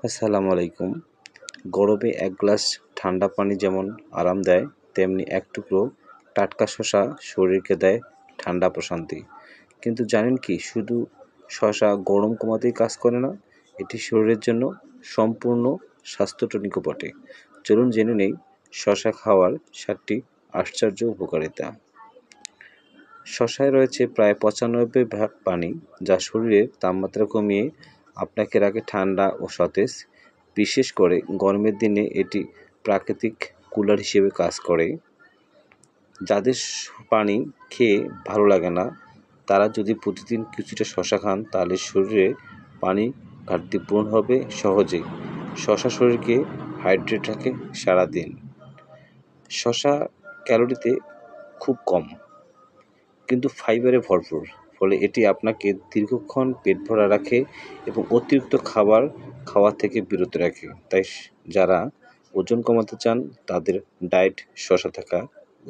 আসসালামু আলাইকুম। গরমে এক গ্লাস ঠান্ডা পানি যেমন আরাম দেয়, তেমনি এক টুকরো টাটকা শসা শরীরকে দেয় ঠান্ডা প্রশান্তি। কিন্তু জানেন কি, শুধু শসা গরম কমাতেই কাজ করে না, এটি শরীরের জন্য সম্পূর্ণ স্বাস্থ্য টনিকও বটে। চলুন জেনে নেই শসা খাওয়ার 7টি আশ্চর্য উপকারিতা। শসায় রয়েছে প্রায় 95% পানি, যা শরীরের তাপমাত্রা কমিয়ে আপনাকে রাখে ঠান্ডা ও সতেজ। বিশেষ করে গরমের দিনে এটি প্রাকৃতিক কুলার হিসেবে কাজ করে। যাদের পানি খেয়ে ভালো লাগে না, তারা যদি প্রতিদিন কিছুটা শসা খান, তাহলে শরীরে পানি ঘাটতি পূরণ হবে সহজেই। শসা শরীরকে হাইড্রেট রাখে সারাদিন। শসা ক্যালোরিতে খুব কম, কিন্তু ফাইবারে ভরপুর, ফলে এটি আপনাকে দীর্ঘক্ষণ পেট ভরা রাখে এবং অতিরিক্ত খাবার খাওয়া থেকে বিরত রাখে। তাই যারা ওজন কমাতে চান, তাদের ডায়েট শসা থাকা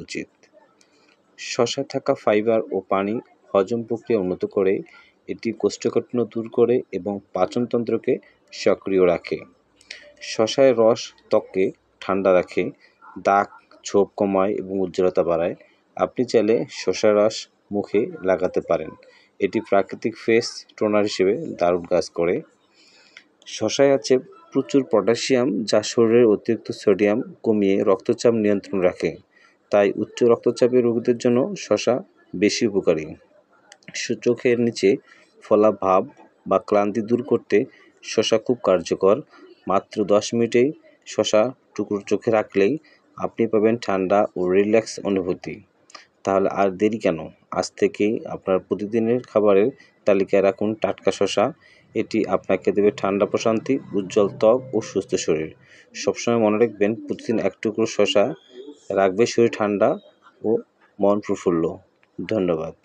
উচিত। শসায় থাকা ফাইবার ও পানি হজম প্রক্রিয়া উন্নত করে, এটি কোষ্ঠকাঠিন্য দূর করে এবং পাচনতন্ত্রকে সক্রিয় রাখে। শসায় রস ত্বককে ঠান্ডা রাখে, দাগ ছোপ কমায় এবং উজ্জ্বলতা বাড়ায়। আপনি চাইলে শসার রস মুখে লাগাতে পারেন, এটি প্রাকৃতিক ফেস টোনার হিসেবে দারুণ কাজ করে। শসায় আছে প্রচুর পটাশিয়াম, যা শরীরের অতিরিক্ত সোডিয়াম কমিয়ে রক্তচাপ নিয়ন্ত্রণ রাখে। তাই উচ্চ রক্তচাপের রোগীদের জন্য শসা বেশি উপকারী। চোখের নিচে ফোলা ভাব বা ক্লান্তি দূর করতে শসা খুব কার্যকর। মাত্র 10 মিনিটেই শসা টুকরো চোখে রাখলেই আপনি পাবেন ঠান্ডা ও রিল্যাক্স অনুভূতি। তাহলে আর দেরি কেন? আজ থেকেই আপনার প্রতিদিনের খাবারের তালিকায় রাখুন টাটকা শসা। এটি আপনাকে দেবে ঠান্ডা প্রশান্তি, উজ্জ্বল ত্বক ও সুস্থ শরীর। সবসময় মনে রাখবেন, প্রতিদিন এক টুকরো শসা রাখবে শরীর ঠান্ডা ও মন প্রফুল্ল। ধন্যবাদ।